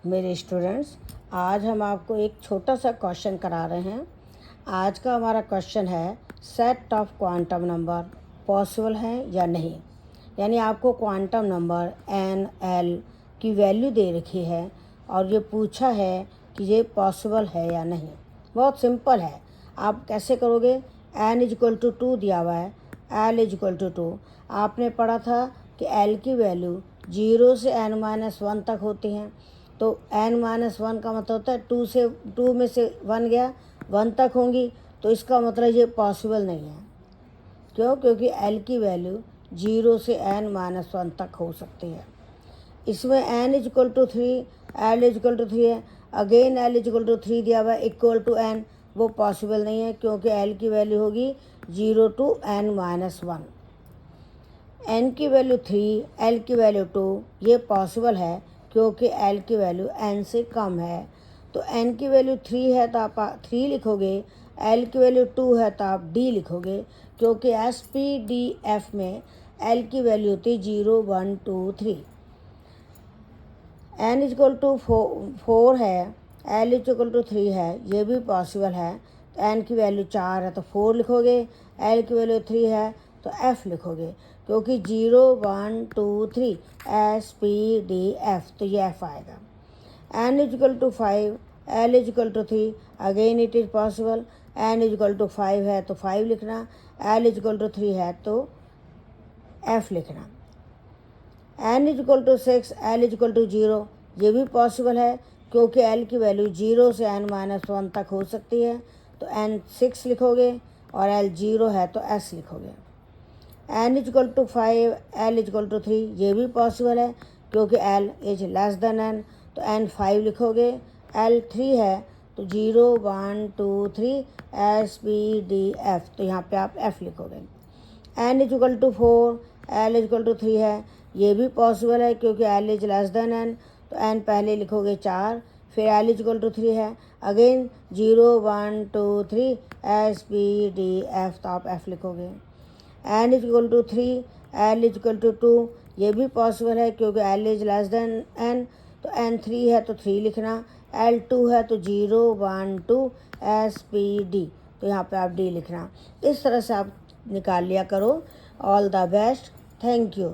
मेरे स्टूडेंट्स, आज हम आपको एक छोटा सा क्वेश्चन करा रहे हैं। आज का हमारा क्वेश्चन है set of quantum number possible हैं या नहीं। यानी आपको क्वांटम नंबर एन एल की वैल्यू दे रखी है और ये पूछा है कि ये पॉसिबल है या नहीं। बहुत सिंपल है। आप कैसे करोगे? एन इजक्वल टू 2 दिया हुआ है, एल इजक्वल टू 2। आपने पढ़ा था कि एल की वैल्यू 0 से n-1 तक होती हैं। तो n-1 का मतलब होता है 2 में से 1 गया, 1 तक होंगी, तो इसका मतलब ये पॉसिबल नहीं है। क्यों? क्योंकि l की वैल्यू 0 से n-1 तक हो सकती है। इसमें n is equal to 3, l is equal to 3 है। अगेन l इजक्वल टू 3 दिया हुआ है इक्वल टू n, वो पॉसिबल नहीं है क्योंकि l की वैल्यू होगी 0 to n-1। n की वैल्यू 3, l की वैल्यू 2, ये पॉसिबल है क्योंकि l की वैल्यू n से कम है। तो n की वैल्यू 3 है तो आप 3 लिखोगे, l की वैल्यू 2 है तो आप d लिखोगे, क्योंकि SPDF में l की वैल्यू होती 0, 1, 2, 3। n इजक्वल टू 4 है, l इजक्वल टू 3 है, ये भी पॉसिबल है। तो n की वैल्यू 4 है तो 4 लिखोगे, l की वैल्यू 3 है तो f लिखोगे, क्योंकि 0, 1, 2, 3 SPDF, तो ये f आएगा। n is equal to 5, l is equal to 3, again it is possible. n is equal to 5 है तो 5 लिखना, l इजक्वल टू 3 है तो f लिखना। n is equal to 6, l is equal to 0, ये भी पॉसिबल है क्योंकि l की वैल्यू 0 से n-1 तक हो सकती है। तो n 6 लिखोगे और l 0 है तो s लिखोगे। n is equal to 5, l is equal to 3, ये भी पॉसिबल है क्योंकि l is less than n, तो n 5 लिखोगे, l 3 है तो 0, 1, 2, 3 SPDF, तो यहाँ पे आप f लिखोगे। n is equal to 4, l is equal to 3 है, ये भी पॉसिबल है क्योंकि l is less than n, तो n पहले लिखोगे 4, फिर l इजक्वल टू 3 है, अगेन 0, 1, 2, 3 SPDF, तो आप f लिखोगे। n is equal to 3, l is equal to 2, ये भी पॉसिबल है क्योंकि l is less than n, तो n 3 है तो 3 लिखना, l 2 है तो 0, 1, 2 SPD, तो यहाँ पे आप d लिखना। इस तरह से आप निकाल लिया करो। All the best, thank you.